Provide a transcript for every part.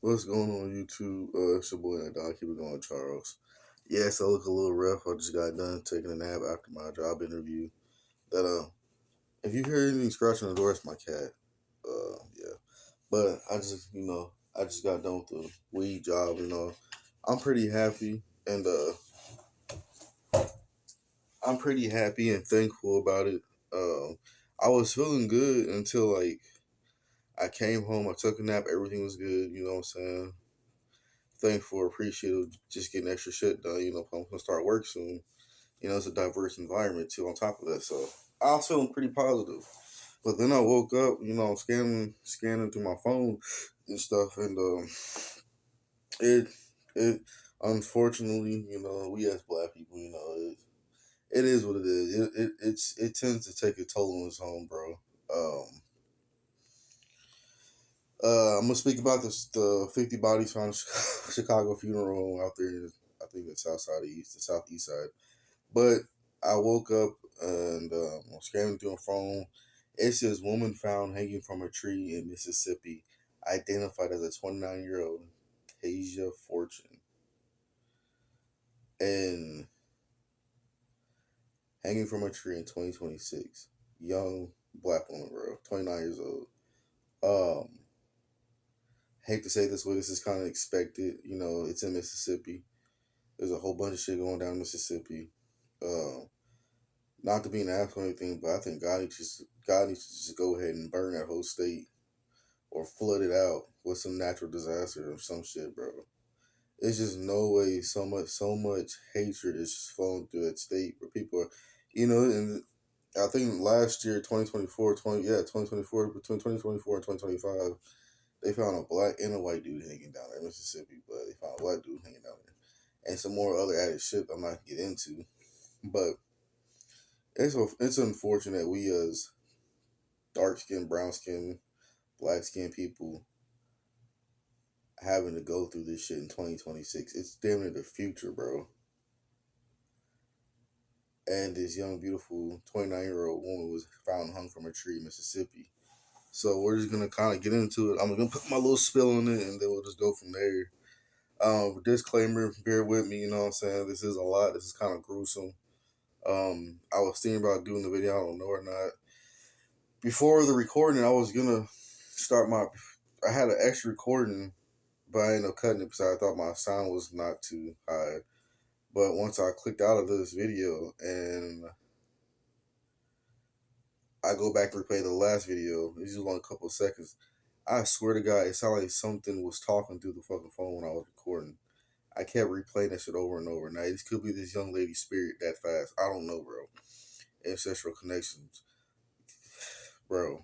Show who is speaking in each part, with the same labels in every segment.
Speaker 1: What's going on YouTube? It's your boy Don. Keep it going, Charles. Yes, I look a little rough. I just got done taking a nap after my job interview. That if you hear anything scratching the door, it's my cat. Yeah. But I just got done with the weed job. I'm pretty happy, and I'm pretty happy and thankful about it. Um, I was feeling good until I came home. I took a nap. Everything was good. You know what I'm saying? Thankful, appreciative, just getting extra shit done. I'm gonna start work soon. It's a diverse environment too. On top of that, so I was feeling pretty positive. But then I woke up, I'm scanning through my phone and stuff, and it it unfortunately, we as black people, it is what it is. It tends to take a toll on its home, bro. Um, I'm gonna speak about the 50 bodies found Chicago funeral home out there. I think it's the southeast side. But I woke up and I'm scanning through a phone. It says woman found hanging from a tree in Mississippi, identified as a 29-year-old Tasia Fortune, and hanging from a tree in 2026. Young black woman, bro, 29 years old. Um, hate to say this way, this is kind of expected. It's in Mississippi. There's a whole bunch of shit going down in Mississippi. Um, Not to be an asshole or anything, but I think God needs to just go ahead and burn that whole state or flood it out with some natural disaster or some shit, bro. It's just no way so much hatred is just flowing through that state where people are, and I think last year 2024 between 2024 and 2025 they found a black and a white dude hanging down there in Mississippi, but they found a black dude hanging down there and some more other added shit I'm not gonna get into, but it's unfortunate we as dark skinned, brown skinned, black skinned people having to go through this shit in 2026. It's damn near the future, bro. And this young, beautiful 29-year-old woman was found hung from a tree in Mississippi. So we're just gonna kind of get into it. I'm gonna put my little spill on it, and then we'll just go from there. Disclaimer: bear with me. You know what I'm saying? This is a lot. This is kind of gruesome. I was thinking about doing the video. I don't know or not. Before the recording, I was gonna start my. I had an extra recording, but I ended up cutting it because I thought my sound was not too high. But once I clicked out of this video and I go back and replay the last video, it's just only a couple of seconds. I swear to God, it sounded like something was talking through the fucking phone when I was recording. I kept replaying that shit over and over. Now, this could be this young lady's spirit that fast. I don't know, bro. Ancestral connections. Bro,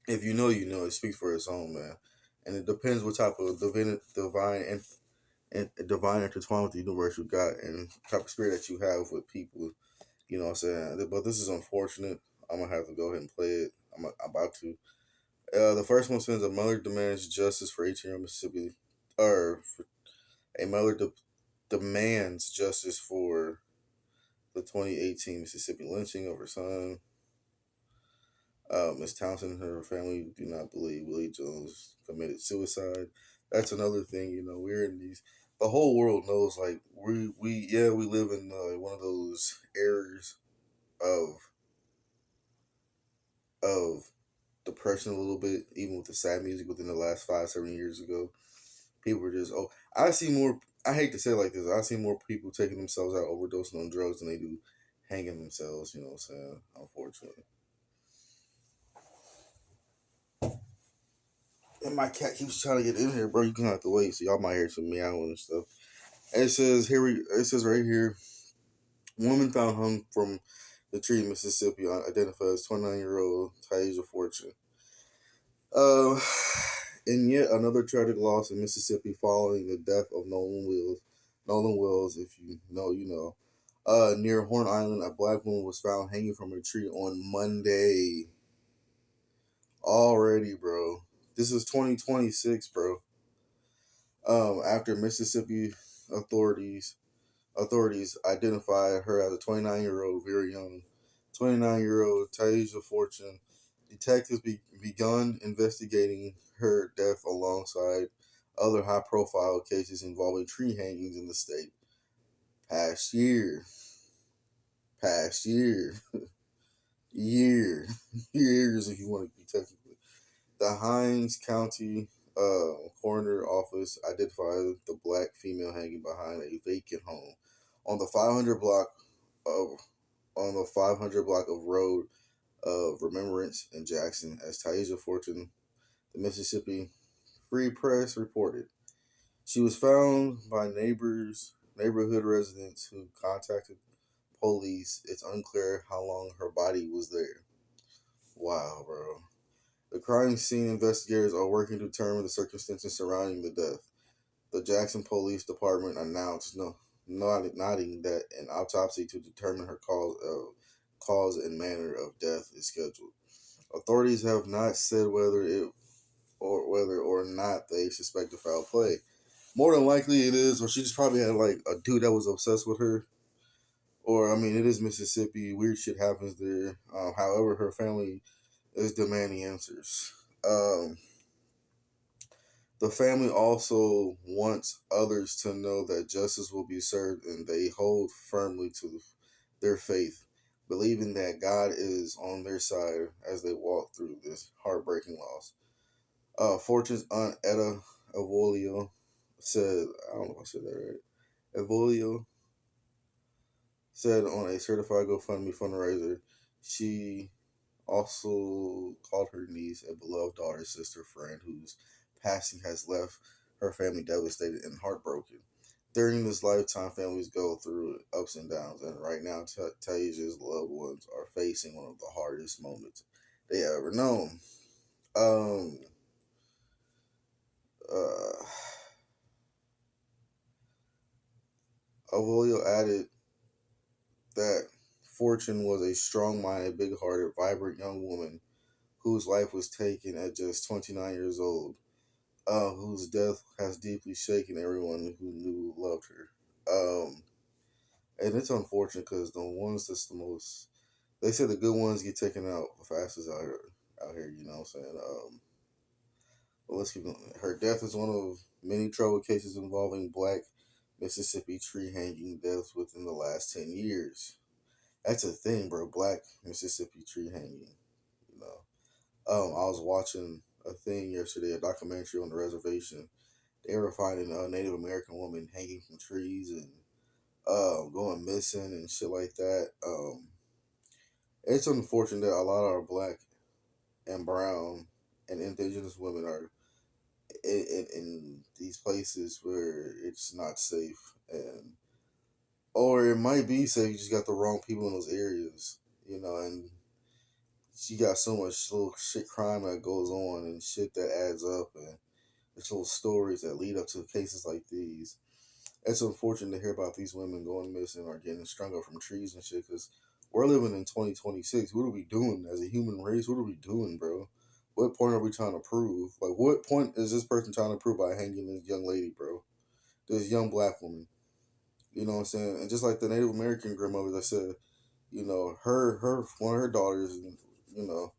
Speaker 1: if you know, you know. It speaks for its own, man. And it depends what type of divine intertwine with the universe you got and type of spirit that you have with people. You know what I'm saying? But this is unfortunate. I'm gonna have to go ahead and play it. I'm about to. The first one says a mother demands justice for 18-year-old Mississippi, or a mother demands justice for the 2018 Mississippi lynching of her son. Miss Townsend and her family do not believe Willie Jones committed suicide. That's another thing, we're in these. The whole world knows, like we live in one of those eras of of depression a little bit, even with the sad music within the last 5-7 years ago. People were just I see more. I hate to say it like this. I see more people taking themselves out overdosing on drugs than they do hanging themselves. You know what I'm saying? Unfortunately. And my cat keeps trying to get in here, bro. You gonna have to wait, so y'all might hear some meowing and stuff. It says It says right here, woman found hung from the tree in Mississippi, identified as 29-year-old Tasia Fortune. Uh, and yet another tragic loss in Mississippi following the death of Nolan Wills. Nolan Wills, if you know, you know. Near Horn Island, a black woman was found hanging from a tree on Monday. Already, bro. This is 2026, bro. After Mississippi authorities authorities identified her as a 29-year-old, very young, 29-year-old Tasia Fortune. Detectives begun investigating her death alongside other high profile cases involving tree hangings in the state. Past year, past year, year, years if you want to be technical. The Hines County coroner office identified the black female hanging behind a vacant home on the 500 block of on the 500 block of road of Remembrance in Jackson, as Tasia Fortune, the Mississippi Free Press reported. She was found by neighborhood residents who contacted police. It's unclear how long her body was there. Wow, bro. The crime scene investigators are working to determine the circumstances surrounding the death. The Jackson Police Department announced nodding that an autopsy to determine her cause and manner of death is scheduled. Authorities have not said whether or not they suspect a foul play. More than likely it is, or she just probably had like a dude that was obsessed with her. Or I mean, it is Mississippi. Weird shit happens there. However, her family is demanding answers. Um, the family also wants others to know that justice will be served, and they hold firmly to their faith, believing that God is on their side as they walk through this heartbreaking loss. Fortune's aunt Etta Avolio said, I don't know if I said that right. Avolio said on a certified GoFundMe fundraiser, she also called her niece a beloved daughter, sister, friend whose passing has left her family devastated and heartbroken. During this lifetime, families go through ups and downs, and right now, Tasia's loved ones are facing one of the hardest moments they ever known. Um, uh, Avolio added that Fortune was a strong minded, big hearted, vibrant young woman whose life was taken at just 29 years old, whose death has deeply shaken everyone who knew loved her. And it's unfortunate because the ones that's the most, they say the good ones get taken out the fastest out here, you know what I'm saying? But let's keep going. Her death is one of many trouble cases involving black Mississippi tree hanging deaths within the last 10 years. That's a thing, bro. Black Mississippi tree hanging. You know, I was watching a thing yesterday, a documentary on the reservation. They were finding a Native American woman hanging from trees and going missing and shit like that. It's unfortunate that a lot of our black and brown and indigenous women are in these places where it's not safe, and or it might be safe. You just got the wrong people in those areas, you know, and you got so much little shit crime that goes on and shit that adds up, and there's little stories that lead up to cases like these. It's unfortunate to hear about these women going missing or getting strung up from trees and shit, because we're living in 2026. What are we doing as a human race? What are we doing, bro? What point are we trying to prove? Like, what point is this person trying to prove by hanging this young lady, bro? This young black woman. You know what I'm saying? And just like the Native American grandmother that said, you know, one of her daughters, you know,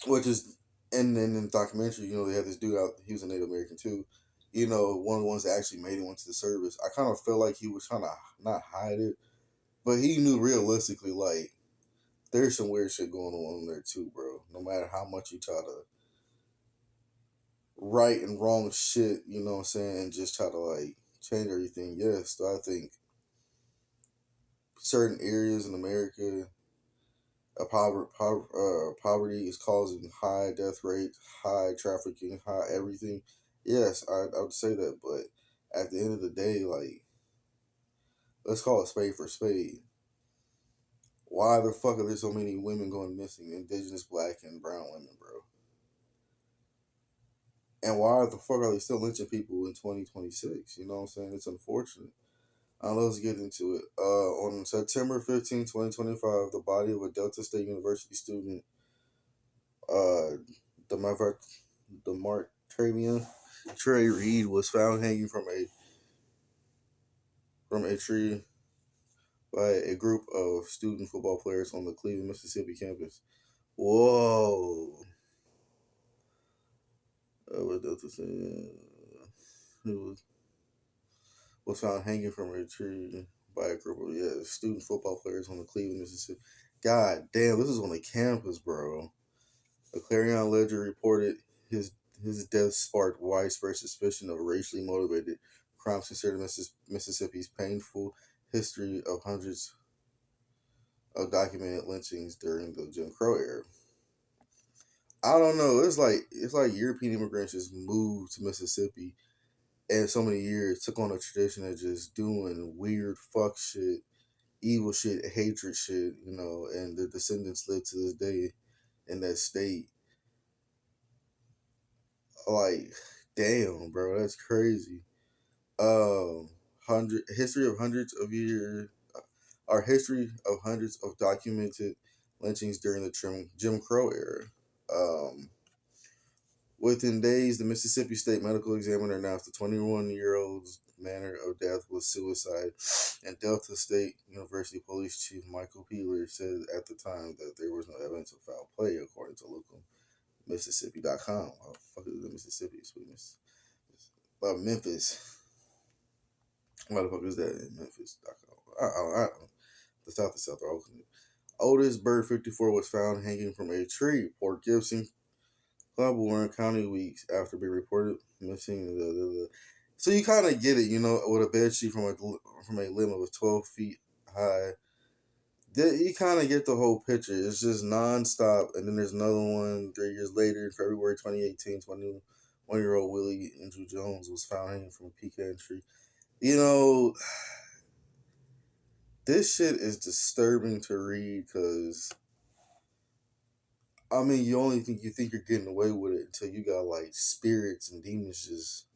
Speaker 1: which is, and then in the documentary, you know, they had this dude out. He was a Native American too. You know, one of the ones that actually made it into the service. I kind of felt like he was trying to not hide it, but he knew realistically, like, there's some weird shit going on there too, bro. No matter how much you try to right and wrong shit, you know what I'm saying, and just try to like change everything. Yes, so I think certain areas in America, poverty is causing high death rates, high trafficking, high everything. Yes, I would say that, but at the end of the day, like, let's call it spade for spade. Why the fuck are there so many women going missing? Indigenous, black, and brown women, bro. And why the fuck are they still lynching people in 2026? You know what I'm saying? It's unfortunate. Let's get into it. On September 15, 2025, the body of a Delta State University student, uh, Demar- Demartravian Trey Reed, was found hanging from a tree by a group of student football players on the Cleveland, Mississippi campus. Whoa. What else was who was found hanging from a tree by a group of student football players on the Cleveland, Mississippi. God damn, this is on the campus, bro. A Clarion Ledger reported his his death sparked widespread suspicion of racially motivated crimes considered Mississippi's painful history of hundreds of documented lynchings during the Jim Crow era. I don't know. It's like European immigrants just moved to Mississippi and so many years took on a tradition of just doing weird fuck shit, evil shit, hatred shit, and the descendants live to this day in that state. Like, damn, bro, that's crazy. Hundred history of hundreds of years, our history of hundreds of documented lynchings during the Jim Crow era. Um, Within days, the Mississippi State Medical Examiner announced the 21-year-old's manner of death was suicide, and Delta State University Police Chief Michael Peeler said at the time that there was no evidence of foul play, according to local Mississippi.com. Oh, fuck is the Mississippi? Sweetness. Memphis. What the fuck is that in Memphis.com? The South is South Oakland. Otis Bird 54 was found hanging from a tree. Port Gibson Club Warren County weeks after being reported missing. So you kind of get it, with a bed sheet from a limb of 12 feet high. You kind of get the whole picture. It's just nonstop. And then there's another one 3 years later, in February 2018, 21-year-old Willie Andrew Jones was found hanging from a pecan tree. This shit is disturbing to read because, I mean, you think you're getting away with it until you got like spirits and demons just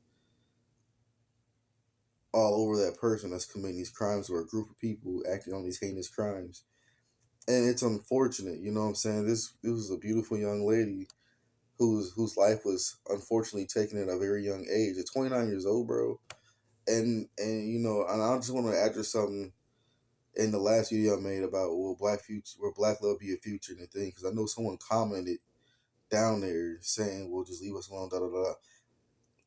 Speaker 1: all over that person that's committing these crimes, or a group of people acting on these heinous crimes. And it's unfortunate, you know what I'm saying? This was a beautiful young lady whose life was unfortunately taken at a very young age, at 29 years old, bro. And I just want to address something in the last video I made about will black love be a future and the thing, because I know someone commented down there saying, "Well, just leave us alone." Da da da.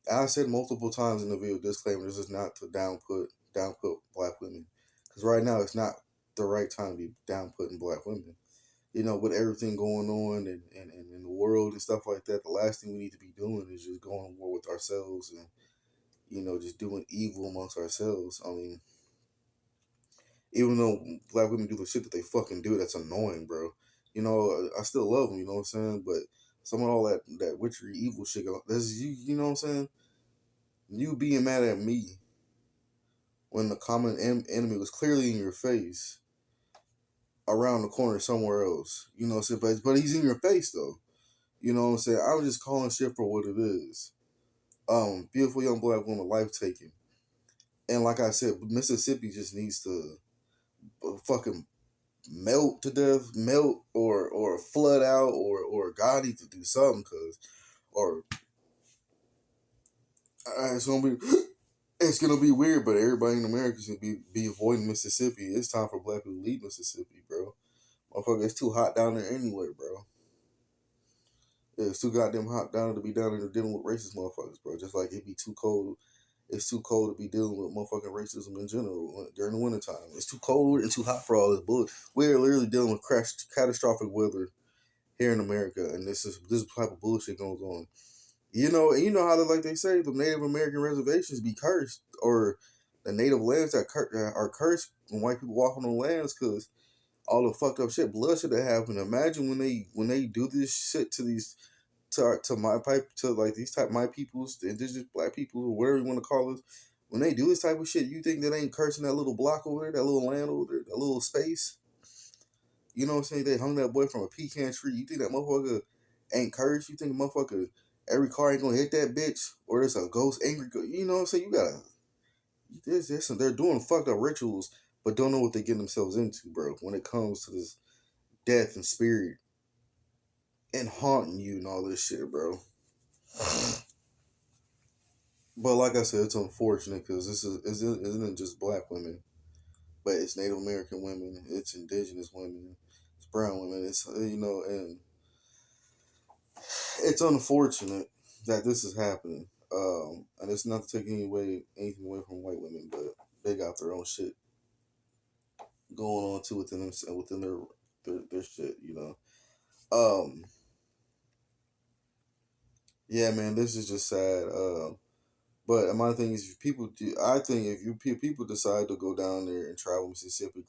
Speaker 1: I said multiple times in the video, disclaimer: this is not to downput black women, because right now it's not the right time to be downputting black women. With everything going on and in the world and stuff like that, the last thing we need to be doing is just going to war with ourselves and just doing evil amongst ourselves. I mean, even though black women do the shit that they fucking do, that's annoying, bro. I still love them, you know what I'm saying? But some of all that witchery evil shit, that's you know what I'm saying? You being mad at me when the common enemy was clearly in your face around the corner somewhere else. You know what I'm saying? But he's in your face, though. You know what I'm saying? I'm just calling shit for what it is. Beautiful young black woman, life taking. And like I said, Mississippi just needs to fucking melt to death, melt or flood out, or God needs to do something, or it's gonna be it's gonna be weird, but everybody in America should be avoiding Mississippi. It's time for black people to leave Mississippi, bro. Motherfucker, it's too hot down there anyway, bro. Yeah, it's too goddamn hot down there to be down there dealing with racist motherfuckers, bro. Just like it'd be too cold. It's too cold to be dealing with motherfucking racism in general during the wintertime. It's too cold and too hot for all this bullshit. We're literally dealing with catastrophic weather here in America, and this type of bullshit goes on. And you know how they say the Native American reservations be cursed, or the native lands that are cursed when white people walk on the lands, because all the fucked up shit, blood should have happened. Imagine when they do this shit to these to my pipe to like these type my peoples, the indigenous black people, or whatever you want to call us. When they do this type of shit, you think that ain't cursing that little block over there, that little land over there, that little space? You know what I'm saying? They hung that boy from a pecan tree. You think that motherfucker ain't cursed? You think the motherfucker, every car ain't gonna hit that bitch? Or there's a ghost angry You know what I'm saying? You gotta, they're doing fucked up rituals, but don't know what they get themselves into, bro, when it comes to this death and spirit and haunting you and all this shit, bro. But like I said, it's unfortunate because isn't just black women, but it's Native American women, it's indigenous women, it's brown women, and it's unfortunate, that this is happening. And it's not to take anything away from white women, but they got their own shit going on too within them within their shit. Um, yeah, man, this is just sad. But my thing is, if people do, I think if people decide to go down there and travel Mississippi,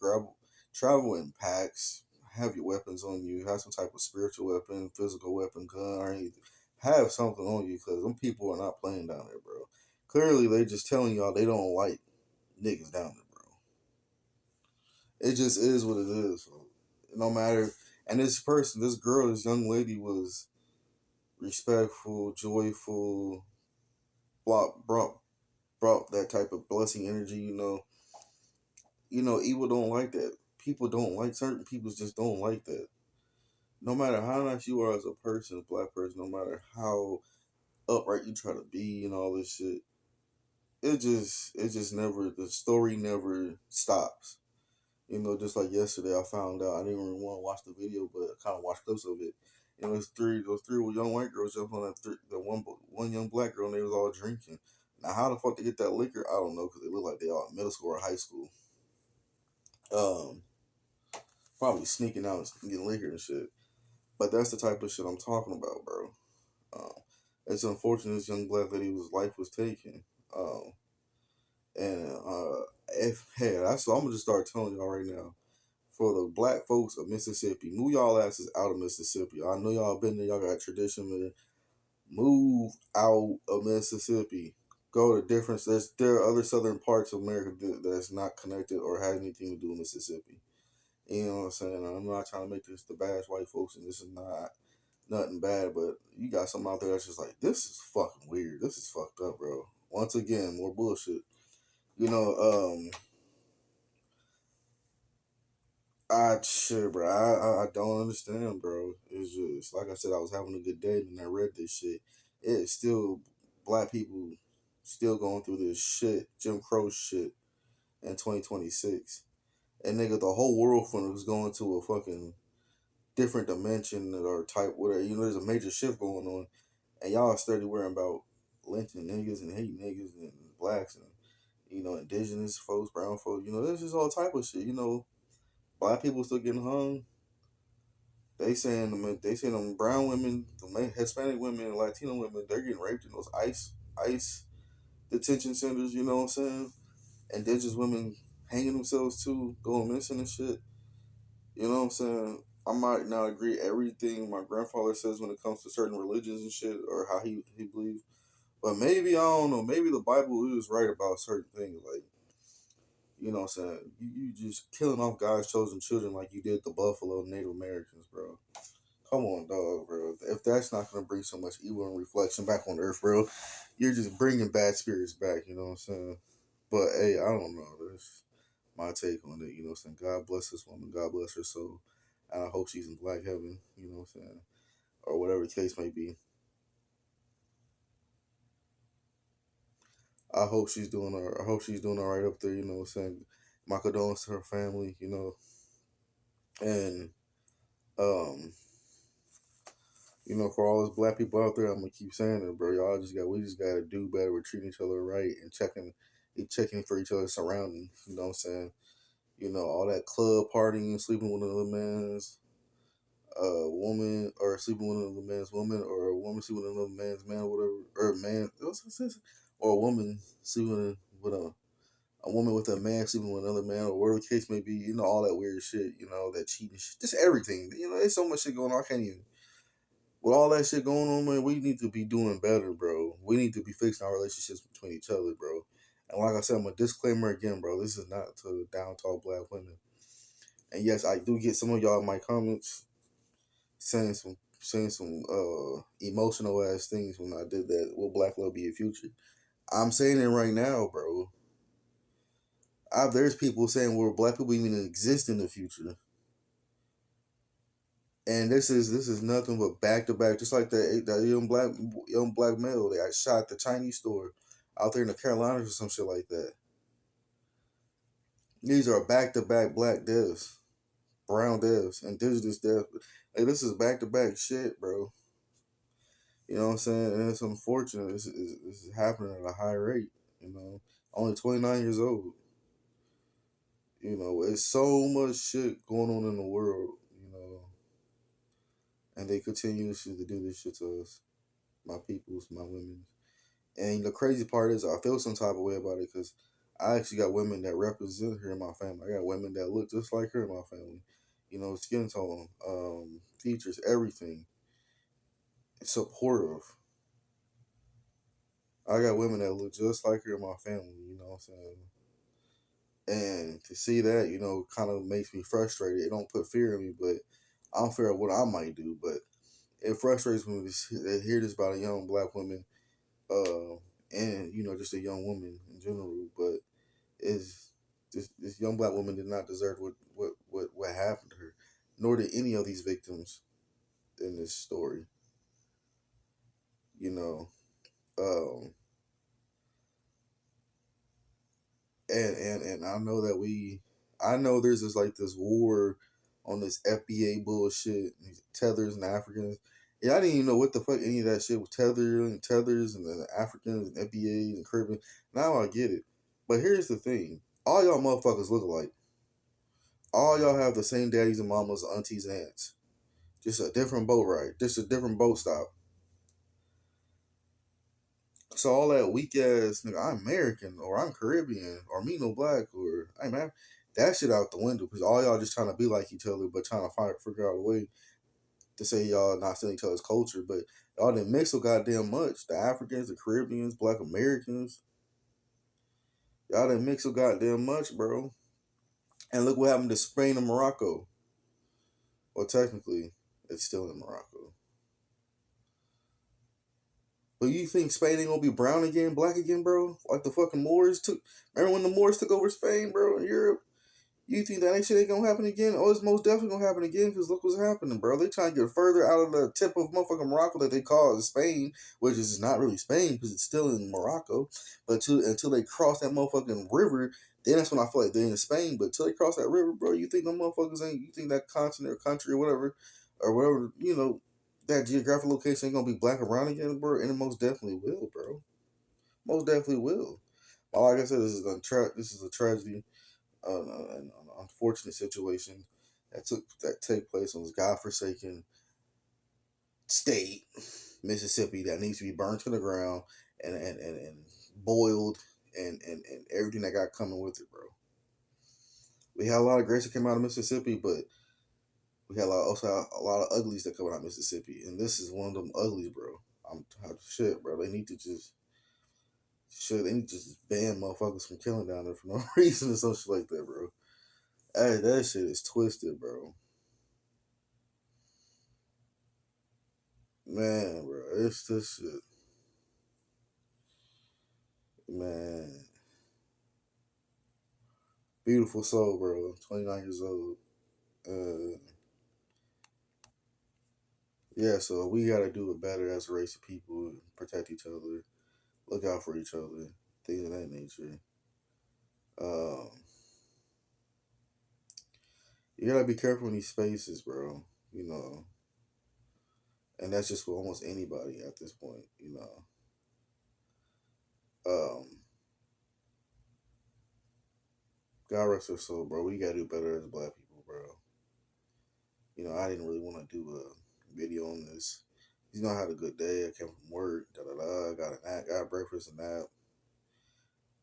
Speaker 1: travel in packs, have your weapons on you, have some type of spiritual weapon, physical weapon, gun, or anything. Have something on you because them people are not playing down there, bro. Clearly, they just telling y'all they don't like niggas down there, bro. It just is what it is. So, no matter, and this person, this girl, this young lady was respectful, joyful, brought brought that type of blessing energy. Evil don't like that. People don't like certain people just don't like that. No matter how nice you are as a person, a black person, no matter how upright you try to be and all this shit, it just never the story never stops. Just like yesterday, I found out I didn't even want to watch the video, but I kind of watched clips of it. Those three young white girls jumped on the one young black girl, and they was all drinking. Now, how the fuck they get that liquor? I don't know, because they look like they all in middle school or high school. Um, Probably sneaking out and getting liquor and shit. But that's the type of shit I'm talking about, bro. Um, it's unfortunate this young black lady whose life was taken. Um, and if hey, that's I'm gonna just start telling y'all right now. For the black folks of Mississippi, move y'all asses out of Mississippi. I know y'all been there, y'all got tradition, man. Move out of Mississippi. Go to different. There are other southern parts of America that's not connected or has anything to do with Mississippi. You know what I'm saying? I'm not trying to make this the bash white folks, and this is not nothing bad, but you got something out there that's just like, this is fucking weird. This is fucked up, bro. Once again, more bullshit. You know, shit, bro. I don't understand, bro. It's just like I said, I was having a good day and I read this shit. It's still black people still going through this shit, Jim Crow shit in 2026. And nigga, the whole world was going to a fucking different dimension or type whatever. There's a major shift going on, and y'all are steady worrying about lynching niggas and hating niggas and blacks and indigenous folks, brown folks. There's just all type of shit. Black people still getting hung. They saying them brown women, the Hispanic women, and Latino women, they're getting raped in those ICE detention centers. You know what I'm saying? Indigenous women hanging themselves too, going missing and shit. You know what I'm saying? I might not agree everything my grandfather says when it comes to certain religions and shit or how he believes, but maybe I don't know. Maybe the Bible is right about certain things. Like what I'm saying, you just killing off God's chosen children like you did the Buffalo Native Americans, bro. Come on, dog, bro. If that's not gonna bring so much evil and reflection back on Earth, bro, you're just bringing bad spirits back. You know what I'm saying? But hey, I don't know. That's my take on it. You know what I'm saying? God bless this woman. God bless her soul. And I hope she's in black heaven. You know what I'm saying? Or whatever the case may be. I hope she's doing all right up there. You know what I'm saying? My condolences to her family. And um, for all those black people out there, I'm gonna keep saying it, bro. We just gotta do better with treating each other right and checking for each other's surroundings. You know what I'm saying? All that club partying, sleeping with another man's woman, or sleeping with another man's woman, or a woman sleeping with another man's man, or whatever, or a man, or a woman sleeping with a woman with a man sleeping with another man, or whatever the case may be. All that weird shit. That cheating shit, just everything. There's so much shit going on. I can't even. With all that shit going on, man, we need to be doing better, bro. We need to be fixing our relationships between each other, bro. And like I said, I'm a disclaimer again, bro. This is not to down talk black women. And yes, I do get some of y'all in my comments saying some emotional ass things when I did that. Will black love be a future? I'm saying it right now, bro. There's people saying will black people even exist in the future? And this is nothing but back to back, just like that young black male that got shot at the Chinese store out there in the Carolinas or some shit like that. These are back to back black deaths, brown deaths, indigenous deaths. Hey, this is back to back shit, bro. You know what I'm saying? And it's unfortunate. This is happening at a high rate. You know, only 29 years old. You know, it's so much shit going on in the world. You know, and they continue to do this shit to us, my peoples, my women. And the crazy part is, I feel some type of way about it because I actually got women that represent her in my family. I got women that look just like her in my family. You know, skin tone, features, everything. Supportive. I got women that look just like her in my family. You know what I'm saying? And to see that, you know, kind of makes me frustrated. It don't put fear in me, but I don't fear what I might do. But it frustrates me to hear this about a young black woman, uh, and you know, just a young woman in general. But is this young black woman did not deserve what happened to her, nor did any of these victims in this story. You know, um, and I know that I know there's this like this war on this FBA bullshit, these tethers and Africans. Yeah, I didn't even know what the fuck any of that shit was tethers and the Africans and FBAs and Caribbean. Now I get it, but here's the thing: all y'all motherfuckers look alike. All y'all have the same daddies and mamas, aunties and aunts. Just a different boat ride. Just a different boat stop. So all that weak ass nigga, I'm American or I'm Caribbean or me no black or I'm that shit out the window because all y'all just trying to be like each other, but trying to figure out a way to say y'all not stealing each other's culture. But y'all didn't mix so goddamn much. The Africans, the Caribbeans, Black Americans, y'all didn't mix so goddamn much, bro. And look what happened to Spain and Morocco. Well, technically, it's still in Morocco. But you think Spain ain't gonna be brown again, black again, bro? Like the fucking Moors took. Remember when the Moors took over Spain, bro, in Europe? You think that ain't shit ain't gonna happen again? Oh, it's most definitely gonna happen again because look what's happening, bro. They trying to get further out of the tip of motherfucking Morocco that they call Spain, which is not really Spain because it's still in Morocco. But until they cross that motherfucking river, then that's when I feel like they're in Spain. But until they cross that river, bro, you think them motherfuckers ain't? You think that continent or country or whatever, you know, that geographic location ain't gonna be black around again, bro? And it most definitely will, bro. Most definitely will. But like I said, this is a tragedy, an unfortunate situation that take place on this godforsaken state, Mississippi, that needs to be burned to the ground and boiled and everything that got coming with it, bro. We had a lot of grace that came out of Mississippi, but we had also a lot of uglies that come out of Mississippi, and this is one of them uglies, bro. I'm shit, bro. They need to just they need to just ban motherfuckers from killing down there for no reason or some shit like that, bro. Hey, that shit is twisted, bro. Man, bro, it's this shit, man. Beautiful soul, bro. 29 years old. Uh, yeah, so we gotta do it better as a race of people, protect each other, look out for each other, things of that nature. Um, you gotta be careful in these spaces, bro. You know, and that's just for almost anybody at this point. You know, um, God rest her soul, bro. We gotta do better as black people, bro. You know, I didn't really want to do a video on this. You know, I had a good day. I came from work, da da da. Got a nap, got breakfast and nap.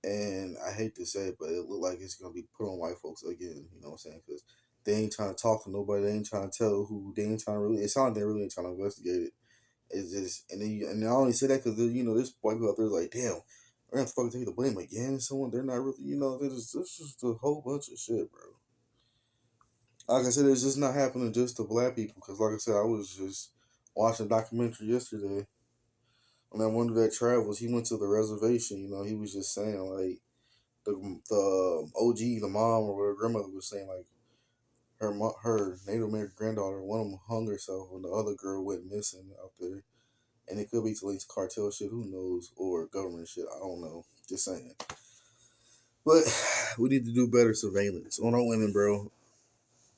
Speaker 1: And I hate to say it, but it looked like it's gonna be put on white folks again. You know what I'm saying? Because they ain't trying to talk to nobody. They ain't trying to tell who. They ain't trying to really. It sounds like they really ain't trying to investigate it. It's just, and I only say that because you know this white people out there is like, damn, we're gonna fucking take the blame again. Someone they're not really, you know, it's just a whole bunch of shit, bro. Like I said, it's just not happening just to black people. Because like I said, I was just watching a documentary yesterday. When that one that travels, he went to the reservation. You know, he was just saying like the OG, the mom or her grandmother was saying like her Native American granddaughter, one of them hung herself when the other girl went missing out there, and it could be to linked to cartel shit, who knows, or government shit, I don't know. Just saying, but we need to do better surveillance on our women, bro.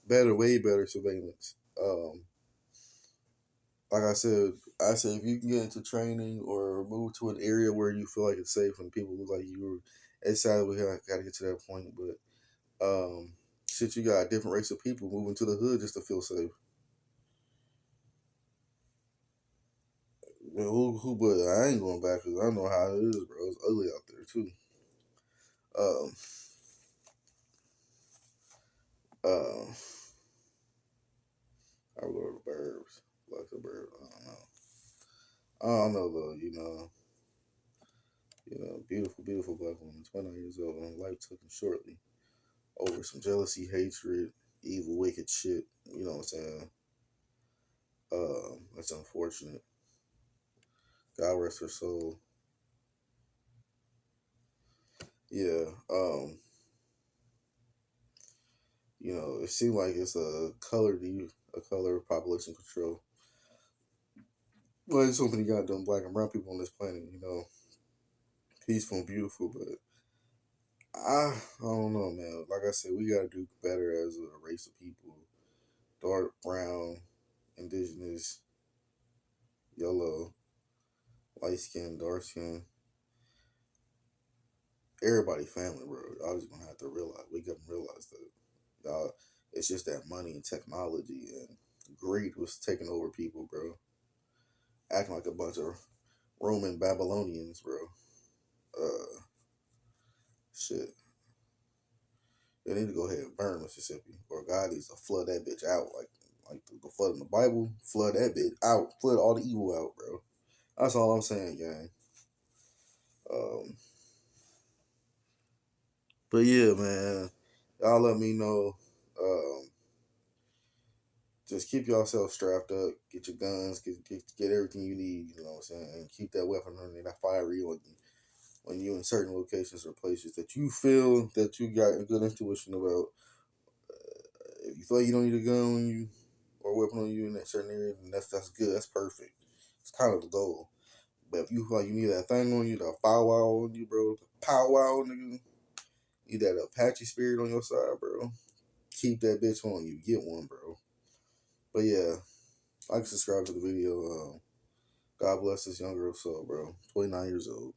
Speaker 1: Better, way better surveillance. like I said if you can get into training or move to an area where you feel like it's safe and people look like you, it's sad we got to get to that point. But shit, you got a different race of people moving to the hood just to feel safe. Well, but I ain't going back because I know how it is, bro. It's ugly out there too. Um, uh, I would go to the burbs, like the burbs. I don't know. I don't know though. Beautiful, beautiful black woman, 29 years old, and life taken shortly over some jealousy, hatred, evil, wicked shit. You know what I'm saying? That's unfortunate. God rest her soul. Yeah. It seemed like it's a color of population control. Well, there's so many goddamn black and brown people on this planet. Peaceful and beautiful, but I don't know, man. Like I said, we gotta do better as a race of people. Dark brown, indigenous, yellow, light skin, dark skin. Everybody family, bro. Y'all just gonna have to wake up and realize that y'all. It's just that money and technology and greed was taking over people, bro. Acting like a bunch of Roman Babylonians, bro. Uh, shit. They need to go ahead and burn Mississippi, or God needs to flood that bitch out, like the flood in the Bible. Flood that bitch out. Flood all the evil out, bro. That's all I'm saying, gang. Um, but yeah, man. Y'all let me know. Um, just keep yourself strapped up. Get your guns. Get everything you need. You know what I'm saying, and keep that weapon running that fiery when you in certain locations or places that you feel that you got a good intuition about. If you feel like you don't need a gun on you or a weapon on you in that certain area, then that's good. That's perfect. It's kind of the goal. But if you feel like you need that thing on you, that wow on you, bro, the powwow nigga, need that Apache spirit on your side, bro. Keep that bitch on you. Get one, bro. But yeah, like subscribe to the video. God bless this young girl soul, bro. 29 years old.